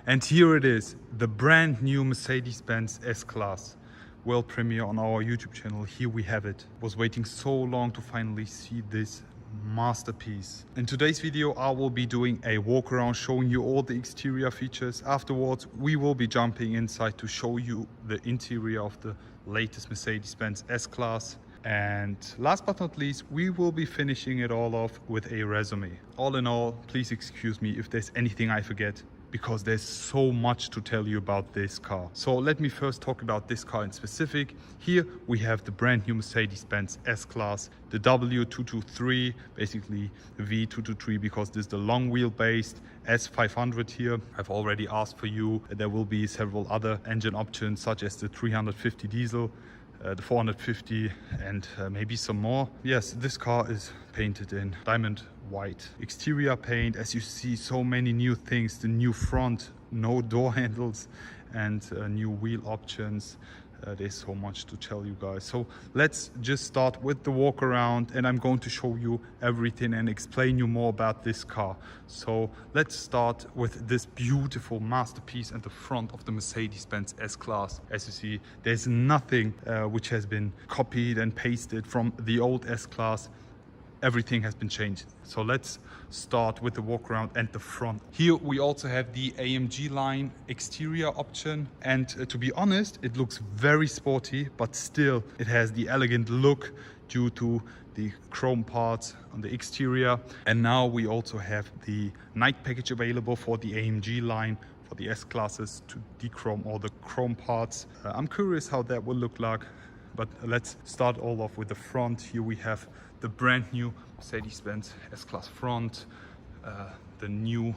And here it is, the brand new Mercedes-Benz S Class. World premiere on our YouTube channel. Here we have it. Was waiting so long to finally see this masterpiece. In today's video, I will be doing a walk around showing you all the exterior features. Afterwards, we will be jumping inside to show you the interior of the latest Mercedes-Benz S Class. And last but not least, we will be finishing it all off with a resume. All in all, please excuse me if there's anything I forget, because there's so much to tell you about this car. So let me first talk about this car in specific. Here we have the brand new Mercedes-Benz S Class, the W223, basically the V223, because this is the long wheelbase S500 here. I've already asked for you. There will be several other engine options, such as the 350 diesel, the 450, and maybe some more. Yes, this car is painted in diamond white exterior paint. As you see, so many new things: the new front, no door handles, and new wheel options. There's so much to tell you guys. So let's just start with the walk around, and I'm going to show you everything and explain you more about this car. So let's start with this beautiful masterpiece at the front of the Mercedes-Benz S Class. As you see, there's nothing which has been copied and pasted from the old S Class. Everything has been changed. So let's start with the walk around and the front. Here we also have the AMG line exterior option, and to be honest, it looks very sporty, but still it has the elegant look due to the chrome parts on the exterior. And now we also have the night package available for the AMG line for the S classes to dechrome all the chrome parts. I'm curious how that will look like. But let's start all off with the front. Here we have the brand new Mercedes-Benz S Class front, the new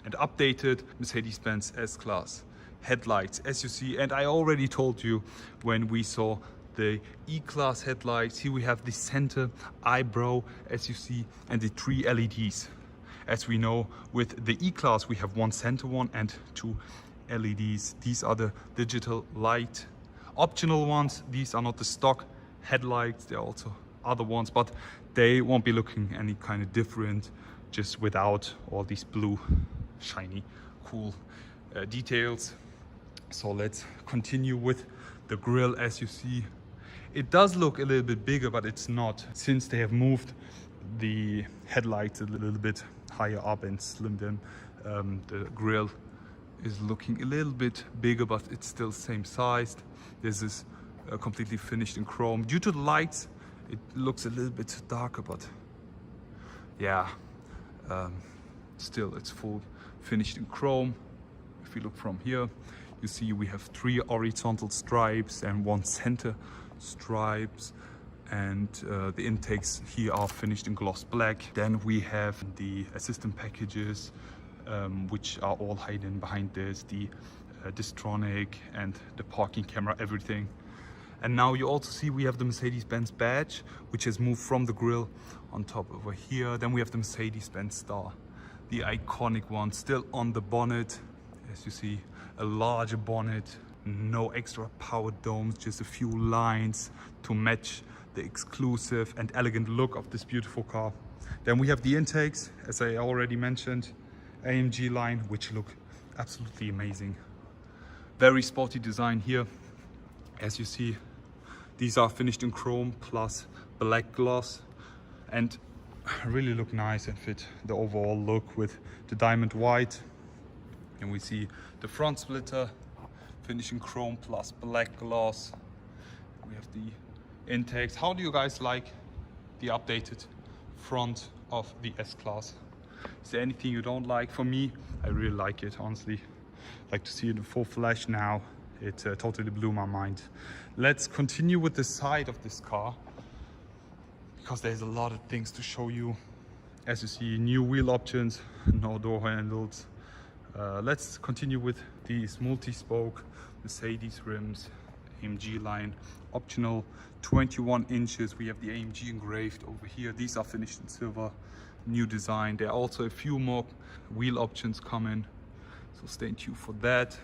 and updated Mercedes-Benz S Class headlights, as you see. And I already told you when we saw the E-Class headlights, here we have the center eyebrow, as you see, and the 3 LEDs. As we know, with the E-Class, we have one center one and 2 LEDs. These are the digital light optional ones. These are not the stock headlights. There are also other ones, but they won't be looking any kind of different, just without all these blue shiny cool details. So let's continue with the grille. As you see, it does look a little bit bigger, but it's not, since they have moved the headlights a little bit higher up and slimmed them. The grille is looking a little bit bigger, but it's still same sized. This is completely finished in chrome. Due to the lights, it looks a little bit darker, but yeah, still it's full finished in chrome. If you look from here, you see we have 3 horizontal stripes and 1 center stripes, and the intakes here are finished in gloss black. Then we have the assistant packages, which are all hidden behind this, the Distronic and the parking camera, everything. And now you also see we have the Mercedes-Benz badge, which has moved from the grille on top over here. Then we have the Mercedes-Benz star, the iconic one, still on the bonnet. As you see, a larger bonnet, no extra power domes, just a few lines to match the exclusive and elegant look of this beautiful car. Then we have the intakes, as I already mentioned, AMG line, which look absolutely amazing. Very sporty design here. As you see, these are finished in chrome plus black gloss, and really look nice and fit the overall look with the diamond white. And we see the front splitter finished in chrome plus black gloss. We have the intakes. How do you guys like the updated front of the S Class? Is there anything you don't like? For me, I really like it, honestly. I like to see it in full flash now. It totally blew my mind. Let's continue with the side of this car, because there's a lot of things to show you. As you see, new wheel options, no door handles. Let's continue with these multi-spoke Mercedes rims, AMG line, optional 21 inches. We have the AMG engraved over here. These are finished in silver, new design. There are also a few more wheel options coming, so stay tuned for that.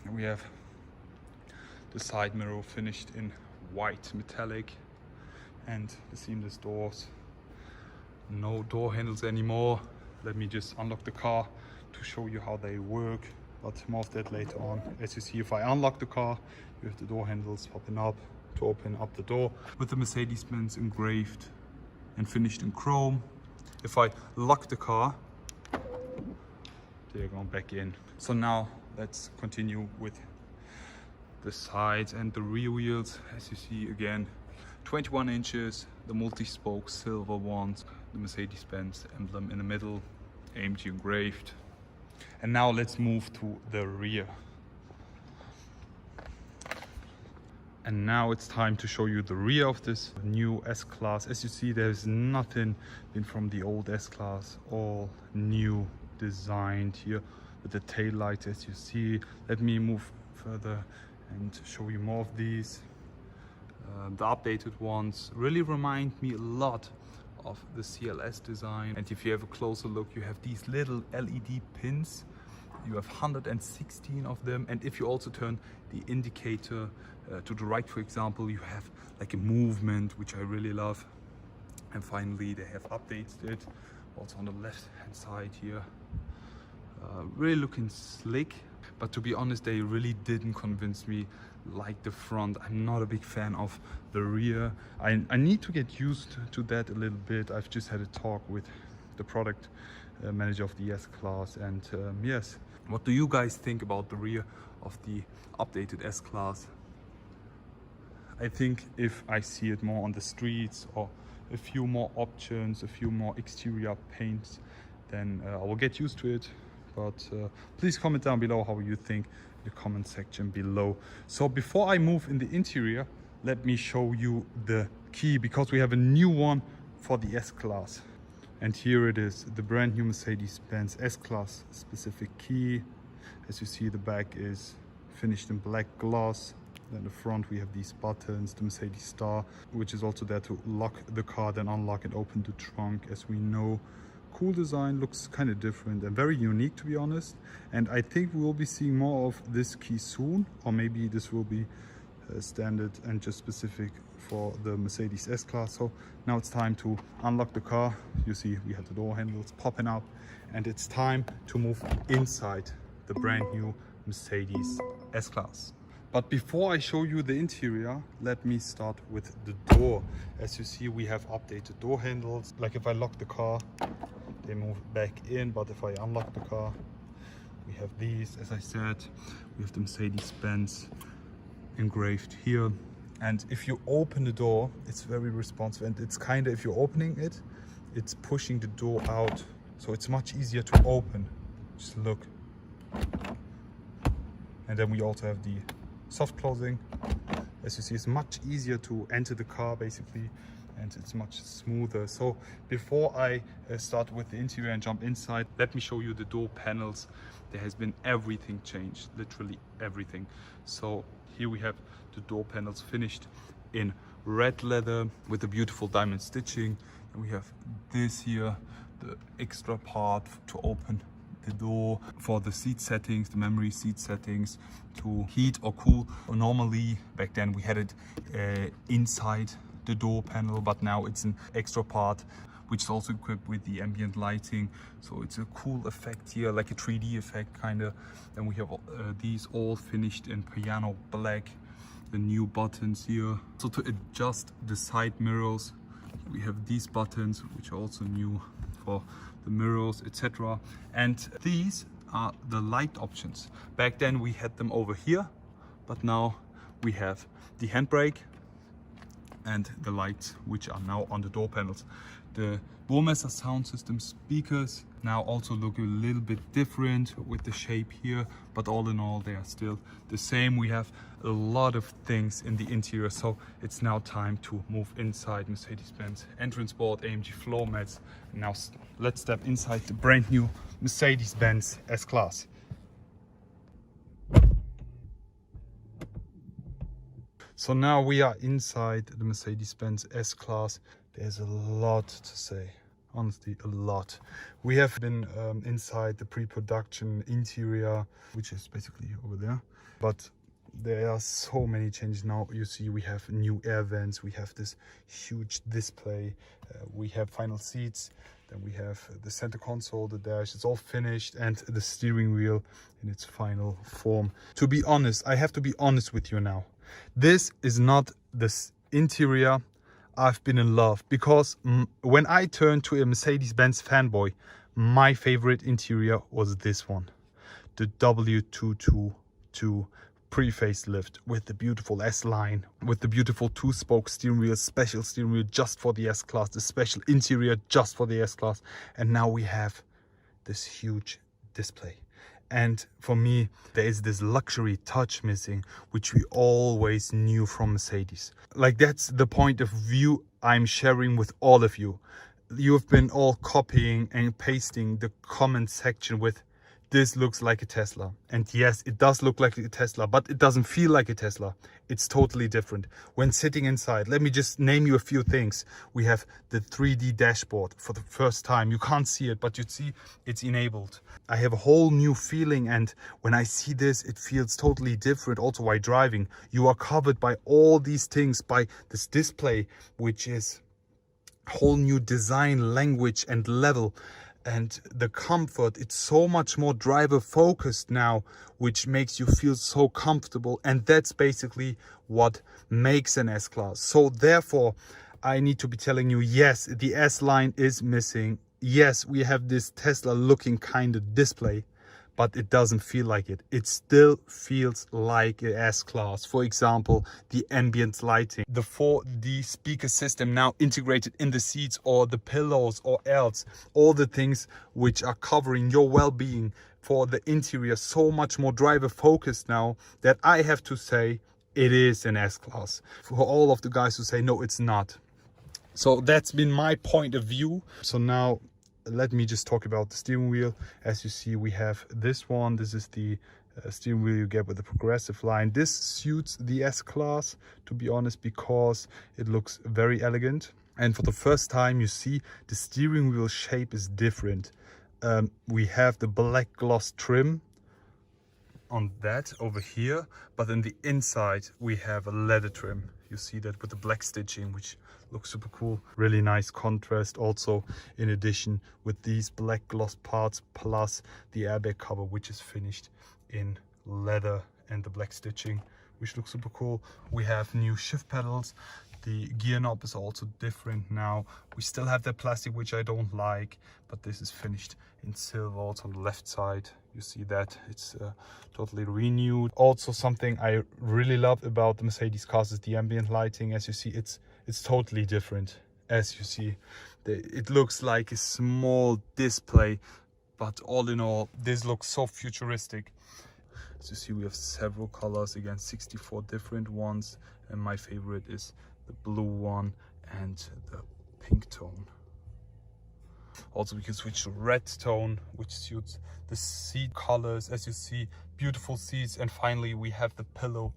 And we have the side mirror finished in white metallic, and the seamless doors. No door handles anymore. Let me just unlock the car to show you how they work. but more of that later on. As you see, if I unlock the car, you have the door handles popping up to open up the door with the Mercedes-Benz engraved and finished in chrome. If I lock the car, they're going back in. So now let's continue with the sides and the rear wheels. As you see, again, 21 inches, the multi-spoke silver ones, the Mercedes-Benz emblem in the middle, AMG engraved. And now let's move to the rear. And now it's time to show you the rear of this new S Class. As you see, there's nothing been from the old S Class, all new, designed here with the tail lights. As you see, let me move further and show you more of these. The updated ones really remind me a lot of the CLS design. And if you have a closer look, you have these little LED pins. You have 116 of them, and if you also turn the indicator to the right, for example, you have like a movement, which I really love. And finally, they have updated it also on the left hand side here. Really looking slick, but to be honest, they really didn't convince me like the front. I'm not a big fan of the rear. I need to get used to that a little bit. I've just had a talk with the product manager of the S Class, and yes, what do you guys think about the rear of the updated S Class? I think if I see it more on the streets or a few more options, a few more exterior paints, then I will get used to it. But please comment down below how you think in the comment section below. So before I move in the interior, let me show you the key, because we have a new one for the S Class. And here it is, the brand new Mercedes-Benz S Class specific key. As you see, the back is finished in black gloss. Then the front, we have these buttons, the Mercedes star, which is also there to lock the car, then unlock and open the trunk. As we know, cool design, looks kind of different and very unique, to be honest. And I think we will be seeing more of this key soon, or maybe this will be standard and just specific for the Mercedes S Class. So now it's time to unlock the car. You see, we have the door handles popping up, and it's time to move inside the brand new Mercedes S Class. But before I show you the interior, let me start with the door. As you see, we have updated door handles. Like if I lock the car, they move back in, but if I unlock the car, we have these. As I said, we have the Mercedes-Benz engraved here. And if you open the door, it's very responsive, and it's kind of, if you're opening it, it's pushing the door out, so it's much easier to open. Just look. And then we also have the soft closing. As you see, it's much easier to enter the car basically, and it's much smoother. So before I start with the interior and jump inside, let me show you the door panels. There has been everything changed, literally everything. So here we have the door panels finished in red leather with the beautiful diamond stitching. And we have this here, the extra part to open the door for the seat settings, the memory seat settings, to heat or cool. Normally back then we had it inside the door panel, but now it's an extra part which is also equipped with the ambient lighting, so it's a cool effect here, like a 3D effect kind of. And we have these all finished in piano black, the new buttons here. So to adjust the side mirrors, we have these buttons which are also new for the mirrors, etc. And these are the light options. Back then we had them over here, but now we have the handbrake and the lights, which are now on the door panels. The Burmester sound system speakers now also look a little bit different with the shape here, but all in all they are still the same. We have a lot of things in the interior, so it's now time to move inside. Mercedes-Benz entrance board, AMG floor mats. Now let's step inside the brand new Mercedes-Benz S Class. So now we are inside the Mercedes-Benz S Class. There's a lot to say, honestly, a lot. We have been inside the pre-production interior, which is basically over there. But there are so many changes now. You see, we have new air vents, we have this huge display, we have final seats. Then we have the center console, the dash, it's all finished, and the steering wheel in its final form. To be honest, I have to be honest with you now. This is not the interior I've been in love, because when I turned to a Mercedes-Benz fanboy, my favorite interior was this one, the W222 pre-facelift with the beautiful S-line, with the beautiful two-spoke steering wheel, special steering wheel just for the S-Class, the special interior just for the S-Class. And now we have this huge display. And for me, there is this luxury touch missing, which we always knew from Mercedes. Like, that's the point of view I'm sharing with all of you. You have been all copying and pasting the comment section with, this looks like a Tesla. And yes, it does look like a Tesla, but it doesn't feel like a Tesla. It's totally different. When sitting inside, let me just name you a few things. We have the 3D dashboard for the first time. You can't see it, but you see it's enabled. I have a whole new feeling, and when I see this, it feels totally different. Also while driving, you are covered by all these things, by this display, which is a whole new design, language and level. And the comfort, it's so much more driver focused now, which makes you feel so comfortable. And that's basically what makes an S-Class. So therefore, I need to be telling you, yes, the S-line is missing. Yes, we have this Tesla looking kind of display, but it doesn't feel like it. It still feels like an S-Class. For example, the ambient lighting, the 4D speaker system now integrated in the seats or the pillows or else, all the things which are covering your well-being for the interior, so much more driver focused now that I have to say it is an S-Class. For all of the guys who say, no, it's not. So that's been my point of view. So now, let me just talk about the steering wheel. As you see, we have this one. This is the steering wheel you get with the progressive line. This suits the S-Class, to be honest, because it looks very elegant. And for the first time, you see the steering wheel shape is different. We have the black gloss trim on that over here, but in the inside we have a leather trim. You see that with the black stitching, which looks super cool. Really nice contrast also, in addition with these black gloss parts plus the airbag cover, which is finished in leather and the black stitching, which looks super cool. We have new shift pedals. The gear knob is also different now. We still have that plastic, which I don't like, but this is finished in silver. Also on the left side, you see that it's totally renewed. Also, something I really love about the Mercedes cars is the ambient lighting. As you see, it's totally different. As you see, it looks like a small display, but all in all, this looks so futuristic. As you see, we have several colors, again 64 different ones, and my favorite is the blue one and the pink tone. Also, we can switch to red tone, which suits the seat colors. As you see, beautiful seats. And finally, we have the pillow,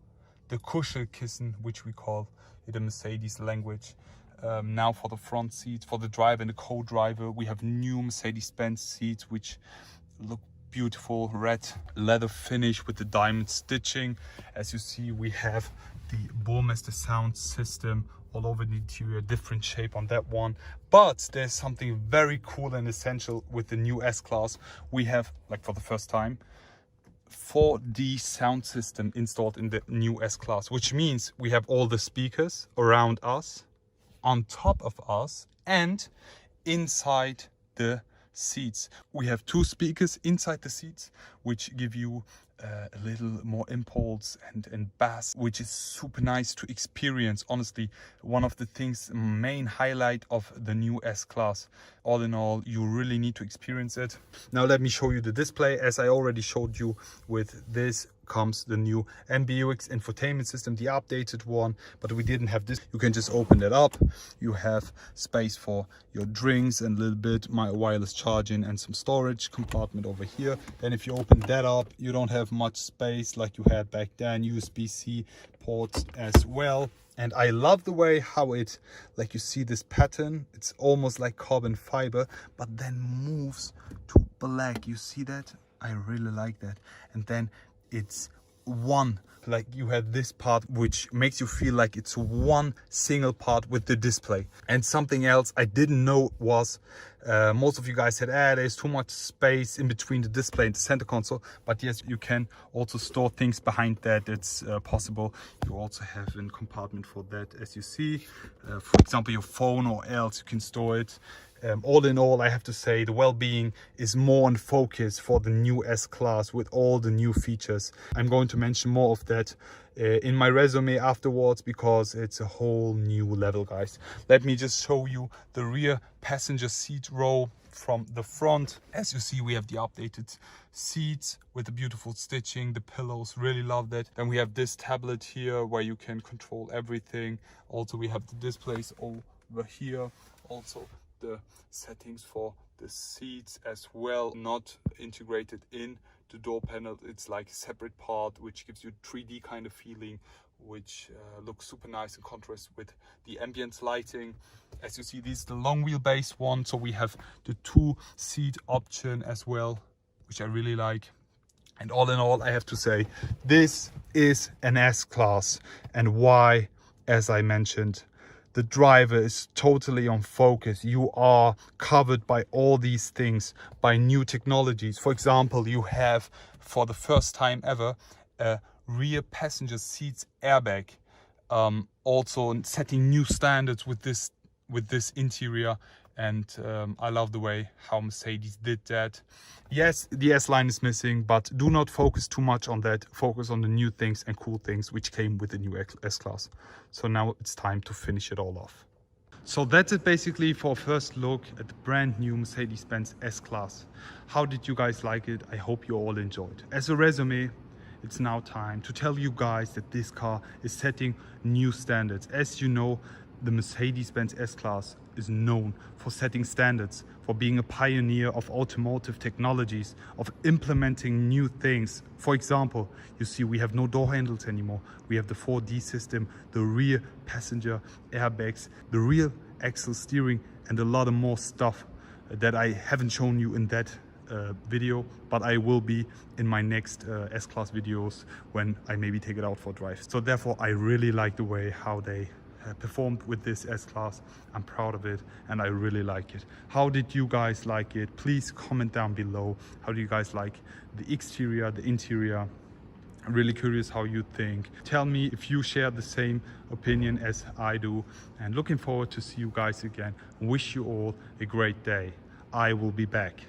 the Kuschelkissen, which we call it in Mercedes language. Now for the front seats, for the driver and the co-driver, we have new Mercedes-Benz seats, which look beautiful, red leather finish with the diamond stitching. As you see, we have the Burmester sound system all over the interior, different shape on that one. But there's something very cool and essential with the new S-Class. We have, like for the first time, 4D sound system installed in the new S-Class, which means we have all the speakers around us, on top of us, and inside the seats. We have 2 speakers inside the seats, which give you a little more impulse and bass, which is super nice to experience. Honestly, one of the things, main highlight of the new S-Class. All in all, you really need to experience it. Now let me show you the display. As I already showed you, with this comes the new MBUX infotainment system, the updated one, but we didn't have this. You can just open it up. You have space for your drinks and a little bit my wireless charging and some storage compartment over here. Then if you open that up, you don't have much space like you had back then. USB-C ports as well. And I love the way how it, like you see this pattern, it's almost like carbon fiber, but then moves to black. You see that? I really like that. And then it's one, like you have this part which makes you feel like it's one single part with the display. And something else I didn't know was most of you guys said, there's too much space in between the display and the center console. But yes, you can also store things behind that. It's possible. You also have a compartment for that, as you see. For example, your phone or else you can store it. All in all, I have to say the well-being is more in focus for the new S Class with all the new features. I'm going to mention more of that in my resume afterwards because it's a whole new level, guys. Let me just show you the rear passenger seat row from the front. As you see, we have the updated seats with the beautiful stitching, the pillows, really love that. Then we have this tablet here where you can control everything. Also, we have the displays over here. Also, the settings for the seats as well, not integrated in the door panel. It's like a separate part which gives you 3D kind of feeling, which looks super nice in contrast with the ambient lighting. As you see, this is the long wheelbase one, so we have the 2-seat option as well, which I really like. And all in all, I have to say this is an S Class. And why? As I mentioned, the driver is totally on focus. You are covered by all these things, by new technologies. For example, you have, for the first time ever, a rear passenger seats airbag. Also setting new standards with this interior. And I love the way how Mercedes did that. Yes, the S-Line is missing, but do not focus too much on that. Focus on the new things and cool things which came with the new S-Class. So now it's time to finish it all off. So that's it basically for a first look at the brand new Mercedes-Benz S Class. How did you guys like it? I hope you all enjoyed. As a resume, it's now time to tell you guys that this car is setting new standards. As you know, the Mercedes-Benz S Class is known for setting standards, for being a pioneer of automotive technologies, of implementing new things. For example, you see we have no door handles anymore. We have the 4D system, the rear passenger airbags, the rear axle steering, and a lot of more stuff that I haven't shown you in that video, but I will be in my next S-Class videos when I maybe take it out for a drive. So therefore, I really like the way how they performed with this S-Class. I'm proud of it and I really like it. How did you guys like it? Please comment down below. How do you guys like the exterior, the interior? I'm really curious how you think. Tell me if you share the same opinion as I do, and looking forward to see you guys again. Wish you all a great day. I will be back.